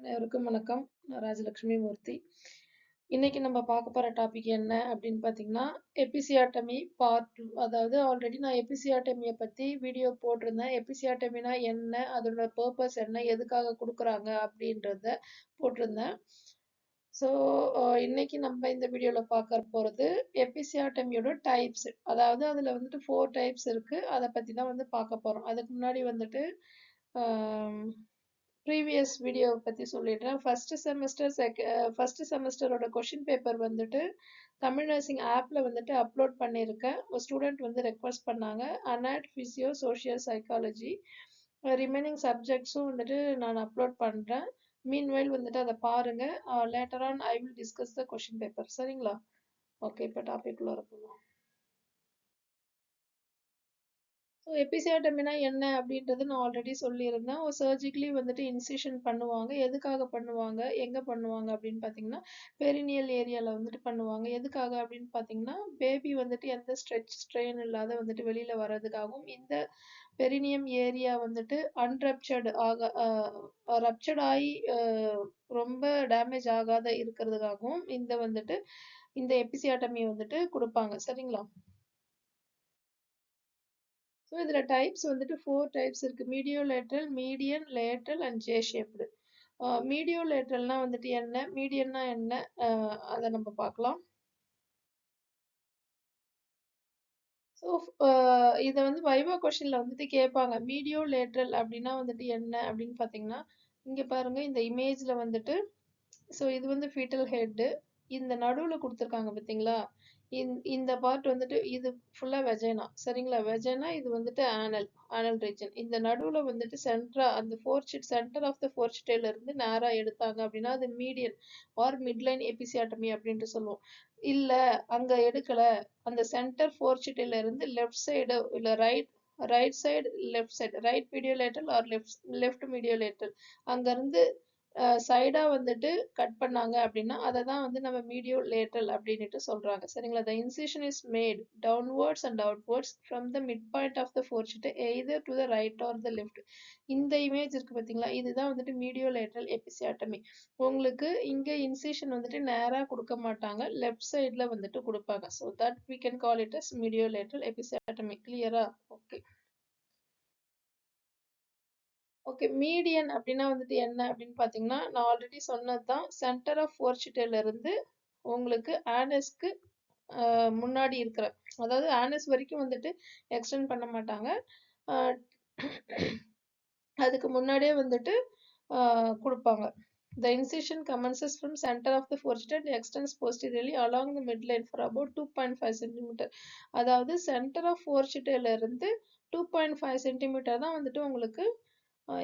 அனைவருக்கும் வணக்கம். நான் ராஜலட்சுமி மூர்த்தி. இன்னைக்கு நம்ம பார்க்க போற டாபிக் என்ன அப்படின்னு பார்த்தீங்கன்னா, எபிசியாட்டமி பார்ட் 2. அதாவது ஆல்ரெடி நான் எபிசியாட்டமியை பத்தி வீடியோ போட்டிருந்தேன். எபிசியாட்டமினா என்ன, அதோட பர்பஸ் என்ன, எதுக்காக கொடுக்குறாங்க அப்படின்றத போட்டிருந்தேன். ஸோ இன்னைக்கு நம்ம இந்த வீடியோவில் பார்க்க போகிறது எபிசியாட்டமியோட டைப்ஸ். அதாவது அதில் வந்துட்டு 4 டைப்ஸ் இருக்கு. அதை பற்றி தான் வந்து பார்க்க போகிறோம். அதுக்கு முன்னாடி வந்துட்டு ப்ரீவியஸ் வீடியோ பற்றி சொல்லிடுறேன். ஃபர்ஸ்ட் செமஸ்டரோட கொஷின் பேப்பர் வந்துட்டு தமிழ் நர்சிங் ஆப்பில் வந்துட்டு அப்லோட் பண்ணியிருக்கேன். ஒரு ஸ்டூடெண்ட் வந்து ரெக்வஸ்ட் பண்ணாங்க. அனாட், ஃபிசியோ, சோஷியல் சைக்காலஜி ரிமைனிங் சப்ஜெக்ட்ஸும் வந்துட்டு நான் அப்லோட் பண்ணுறேன். மீன்வைல் வந்துட்டு அதை பாருங்க. Later on I will discuss the question paper. சரிங்களா? ஓகே, இப்போ டாபிக் உள்ள போகலாம். ஸோ எபிசியாட்டமினா என்ன அப்படின்றது நான் ஆல்ரெடி சொல்லியிருந்தேன். ஒரு சர்ஜிக்கலி வந்துட்டு இன்சிஷன் பண்ணுவாங்க. எதுக்காக பண்ணுவாங்க, எங்கே பண்ணுவாங்க அப்படின்னு பார்த்தீங்கன்னா, பெரினியல் ஏரியாவில் வந்துட்டு பண்ணுவாங்க. எதுக்காக அப்படின்னு பார்த்தீங்கன்னா, பேபி வந்துட்டு எந்த ஸ்ட்ரெயின் இல்லாத வந்துட்டு வெளியில் வர்றதுக்காகவும், இந்த பெரினியம் ஏரியா வந்துட்டு ரப்சர்ட் ஆகி ரொம்ப டேமேஜ் ஆகாத இருக்கிறதுக்காகவும் இந்த எபிசியாட்டமி வந்துட்டு கொடுப்பாங்க. சரிங்களா? ஸோ இதில் டைப்ஸ் வந்துட்டு 4 டைப்ஸ் இருக்குது. Mediolateral, median, lateral and J shaped. மீடியோலேட்ரல்னா வந்துட்டு என்ன, மீடியன்னா என்ன, அதை நம்ம பார்க்கலாம். ஸோ இதை வந்து வைவா கொஷினில் வந்துட்டு கேட்பாங்க. மீடியோலேட்ரல் அப்படின்னா வந்துட்டு என்ன அப்படின்னு பார்த்தீங்கன்னா, இங்கே பாருங்க இந்த இமேஜில் வந்துட்டு, ஸோ இது வந்து ஃபீட்டல் ஹெட்டு. இந்த நடுவில் கொடுத்துருக்காங்க பார்த்தீங்களா, இந்த பார்ட் வந்துட்டு இது ஃபுல்லா வெஜைனா. சரிங்களா? வெஜைனா இது வந்துட்டு ஆனல் ரீஜன். இந்த நடுவுல வந்துட்டு அந்த சென்டர் ஆஃப் த ஃபோர்ச்சிட்டேல இருந்து நேரா எடுத்தாங்க அப்படின்னா அது மீடியன் ஆர் மிட்லைன் எபிசியாட்டமி அப்படின்ட்டு சொல்லுவோம். இல்ல அங்க எடுக்கல, அந்த சென்டர் ஃபோர்ச்சிட்டேல இருந்து லெஃப்ட் சைடு இல்ல right side left side, right mediolateral or left mediolateral, அங்க இருந்து சைடா வந்துட்டு கட் பண்ணாங்க அப்படின்னா அதை தான் வந்து நம்ம மீடியோ லேட்ரல் அப்படின்ட்டு சொல்றாங்க. சரிங்களா? the incision is made downwards and outwards from the midpoint of the fourchette either to the right or the left. இந்த இமேஜ் இருக்கு பார்த்தீங்களா, இதுதான் வந்துட்டு மீடியோ லேட்ரல் எபிசியாட்டமி. உங்களுக்கு இங்க இன்சிஷன் வந்துட்டு நேரா கொடுக்க மாட்டாங்க, லெஃப்ட் சைட்ல வந்துட்டு கொடுப்பாங்க. So that we can call it as medio lateral episiotomy. கிளியரா? ஓகே. ஓகே, மீடியன் அப்படின்னா வந்துட்டு என்ன அப்படின்னு பார்த்தீங்கன்னா, நான் ஆல்ரெடி சொன்னது தான். சென்டர் ஆஃப் ஃபோர்ச்சிட்டேல இருந்து உங்களுக்கு ஆனஸ்க்கு முன்னாடி இருக்கிற, அதாவது ஆனஸ் வரைக்கும் வந்துட்டு எக்ஸ்டெண்ட் பண்ண மாட்டாங்க. அதுக்கு முன்னாடியே வந்துட்டு கொடுப்பாங்க. The incision commences from center of the fourchette and extends posteriorly along the midline for about 2.5 cm. அதாவது சென்டர் ஆஃப் ஃபோர்ச்சிட்டேல இருந்து 2.5 cm தான் வந்துட்டு உங்களுக்கு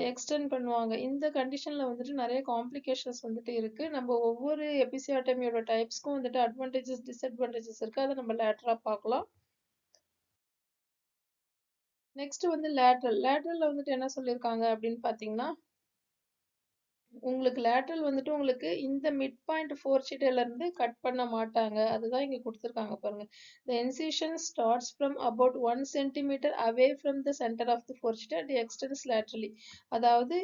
எக்ஸ்டெண்ட் பண்ணுவாங்க. இந்த கண்டிஷன்ல வந்துட்டு நிறைய காம்ப்ளிகேஷன்ஸ் வந்துட்டு இருக்கு. நம்ம ஒவ்வொரு எபிசியாட்டமியோட டைப்ஸ்க்கும் வந்துட்டு அட்வான்டேஜஸ் டிஸ்அட்வான்டேஜஸ் இருக்கு. அதை நம்ம லேட்டரா பார்க்கலாம். நெக்ஸ்ட் வந்து லேட்ரல்ல வந்துட்டு என்ன சொல்லியிருக்காங்க அப்படின்னு பார்த்தீங்கன்னா, உங்களுக்கு லேட்ரல் வந்துட்டு உங்களுக்கு இந்த மிட் பாயிண்ட் ஃபோர்ச்சிட்டேல இருந்து கட் பண்ண மாட்டாங்க. அதுதான் இங்க கொடுத்துருக்காங்க பாருங்க. The incision starts from about 1 cm away from the center of the fourchette and extends laterally. அதாவது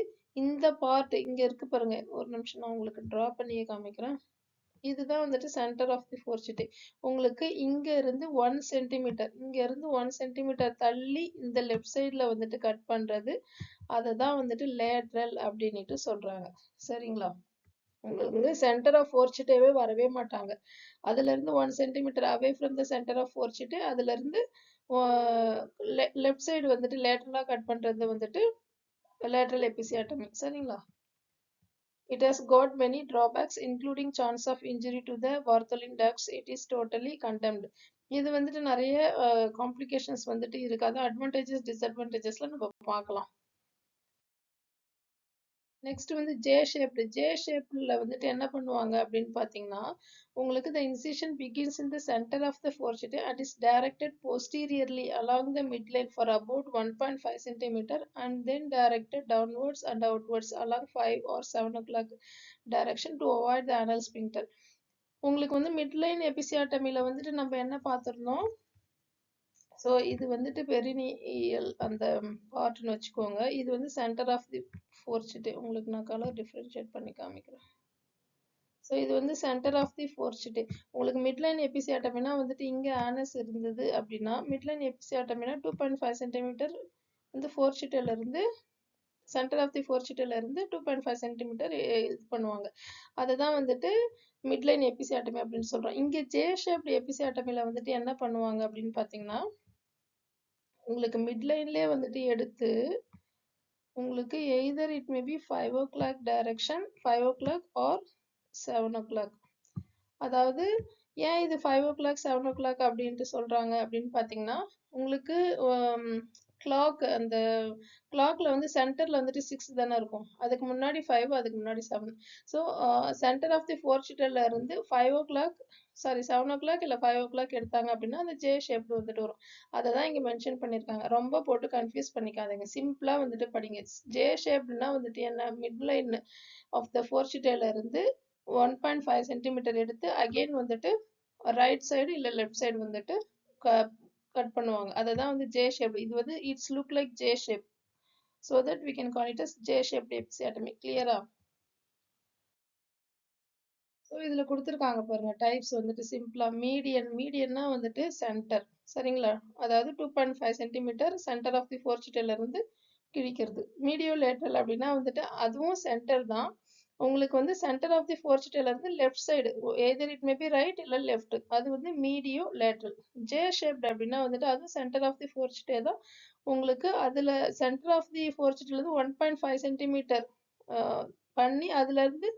இந்த பார்ட் இங்க இருக்கு பாருங்க. ஒரு நிமிஷம் நான் உங்களுக்கு டிரா பண்ணியே காமிக்கிறேன். இதுதான் வந்துட்டு சென்டர் ஆஃப் தி ஃபோர்ச்சிட்டே. உங்களுக்கு இங்க இருந்து 1 சென்டிமீட்டர், இங்க இருந்து 1 சென்டிமீட்டர் தள்ளி இந்த லெஃப்ட் சைட்ல வந்துட்டு கட் பண்றது, அதை தான் வந்துட்டு லேட்ரல் அப்படின்னுட்டு சொல்றாங்க. சரிங்களா? உங்களுக்கு சென்டர் ஆஃப் ஃபோர்ச்சிட்டேவே வரவே மாட்டாங்க. அதுல இருந்து 1 centimetre away from the centre of fourchette, அதுல இருந்து லெஃப்ட் சைடு வந்துட்டு லேட்டரலா கட் பண்றது வந்துட்டு லேட்ரல் எபிசியாட்டமி. சரிங்களா? It has got many drawbacks including chance of injury to the Bartholin ducts. It is totally condemned. இது வந்துட்டு நிறைய காம்ப்ளிகேஷன்ஸ் வந்துட்டு இருக்கு. அதான் அட்வான்டேஜஸ் டிஸ்அட்வான்டேஜஸ்ல நம்ம பார்க்கலாம். நெக்ஸ்ட் வந்து ஜே ஷேப்ல வந்துட்டு என்ன பண்ணுவாங்க அப்படின்னு பார்த்தீங்கன்னா, உங்களுக்கு the incision begins in the center of the fourchette and is directed posteriorly along the midline for about 1.5 cm and then directed downwards and outwards along 5 or 7 o'clock direction to avoid the anal sphincter. உங்களுக்கு வந்து midline எபிசியாட்டமில வந்துட்டு நம்ம என்ன பார்த்திருந்தோம், so இது வந்துட்டு perineal அந்த பார்ட்னு வச்சுக்கோங்க. இது வந்து சென்டர் ஆஃப் தி ஃபோர்சிட்டி. உங்களுக்கு நான் கலர் டிஃபரன்ஷியேட் பண்ணி காமிக்கிறேன். ஸோ இது வந்து சென்டர் ஆஃப் தி ஃபோர்சிட்டி. உங்களுக்கு மிட்லைன் எபிசியாட்டமினா வந்துட்டு இங்கே ஆனஸ் இருந்தது அப்படின்னா மிட்லைன் எபிசியாட்டமினா 2.5 சென்டிமீட்டர் வந்து ஃபோர்சிட்டில இருந்து சென்டர் ஆஃப் தி ஃபோர்சிட்டில இருந்து 2.5 சென்டிமீட்டர் இது பண்ணுவாங்க. அதை தான் வந்துட்டு மிட்லைன் எபிசியாட்டமி அப்படின்னு சொல்றோம். இங்கே ஜே ஷேப்டு எபிசியாட்டமில வந்துட்டு என்ன பண்ணுவாங்க அப்படின்னு பார்த்தீங்கன்னா உங்களுக்கு மிட்லைன்லேயே வந்துட்டு எடுத்து உங்களுக்கு either it may be 5 o'clock direction 5 o'clock or 7 o'clock. அதாவது ஏன் இது 5 o'clock 7 o'clock அப்படின்ட்டு சொல்றாங்க அப்படின்னு பார்த்தீங்கன்னா உங்களுக்கு கிளாக் அந்த கிளாக்ல வந்து சென்டர்ல வந்துட்டு 6 தானே இருக்கும். அதுக்கு முன்னாடி 5 அதுக்கு முன்னாடி 7. ஸோ சென்டர் ஆஃப் தி ஃபோர்சிட்டில இருந்து 5 o'clock 7 o'clock இல்லை 5 o'clock எடுத்தாங்க அப்படின்னா அந்த ஜே ஷேப்டு வந்துட்டு வரும். அதை தான் இங்கே மென்ஷன் பண்ணியிருக்காங்க. ரொம்ப போட்டு கன்ஃபியூஸ் பண்ணிக்காதீங்க. சிம்பிளாக வந்துட்டு படிங்க. ஜே ஷேப்டுனா வந்துட்டு என்ன மிட்லைன் ஆஃப் த ஃபோர்சிட்டில இருந்து 1.5 சென்டிமீட்டர் எடுத்து அகெயின் வந்துட்டு ரைட் சைடு இல்லை லெஃப்ட் சைடு வந்துட்டு கட் பண்ணுவாங்க. அதை தான் வந்து ஜே ஷேப். இது வந்து it's look like J shape. So that we can call it as J shape episiotomy. கிளியரா? ஸோ இதில் கொடுத்துருக்காங்க பாருங்க டைப்ஸ் வந்துட்டு சிம்பிளா மீடியன்னா வந்துட்டு சென்டர். சரிங்களா? அதாவது 2.5 சென்டிமீட்டர் சென்டர் ஆஃப் தி ஃபோர்சிட்டில இருந்து கிழிக்கிறது. மீடியோ லேட்ரல் அப்படின்னா வந்துட்டு அதுவும் சென்டர் தான். உங்களுக்கு வந்து சென்டர் ஆஃப் தி ஃபோர்சிட்டில இருந்து left side either it may B right இல்லை லெஃப்ட், அது வந்து மீடியோ லேட்ரல். ஜே ஷேப்ட் அப்படின்னா வந்துட்டு அது சென்டர் ஆஃப் தி ஃபோர்சிட்டே தான். உங்களுக்கு அதில் சென்டர் ஆஃப் தி ஃபோர்சிட்டில இருந்து 1.5 சென்டிமீட்டர் பண்ணி அதுல இருந்து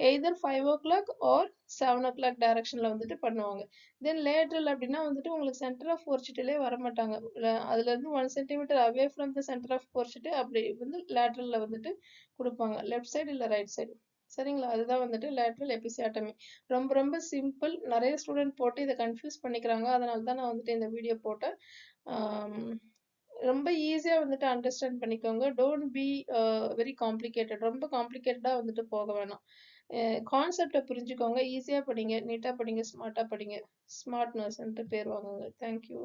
எய்தர் 5 o'clock ஆர் 7 o'clock டைரக்ஷன்ல வந்துட்டு பண்ணுவாங்க. தென் லேட்ரல் அப்படின்னா வந்துட்டு உங்களுக்கு சென்டர் ஆஃப் ஃபோர்சிட்டிலே வர மாட்டாங்க. அதுல இருந்து 1 centimetre away from the centre of fourchette அப்படி வந்து லேட்ரல்ல வந்துட்டு கொடுப்பாங்க. லெஃப்ட் சைடு இல்லை ரைட் சைடு. சரிங்களா? அதுதான் வந்துட்டு லேட்ரல் எபிசியாட்டமி. ரொம்ப ரொம்ப சிம்பிள். நிறைய ஸ்டூடெண்ட் போட்டு இதை கன்ஃபியூஸ் பண்ணிக்கிறாங்க. அதனால தான் நான் வந்துட்டு இந்த வீடியோ போட்டேன். ரொம்ப ஈஸியா வந்துட்டு அண்டர்ஸ்டாண்ட் பண்ணிக்கோங்க. Don't be very complicated. ரொம்ப காம்ப்ளிகேட்டடா வந்துட்டு போக வேணாம். கான்செப்டை புரிஞ்சுக்கோங்க. ஈஸியா படிங்க, நீட்டா படிங்க, ஸ்மார்ட்டா படிங்க. ஸ்மார்ட் நர்ஸ்ன்ட்டு பேர் வாங்குங்க. தேங்க்யூ.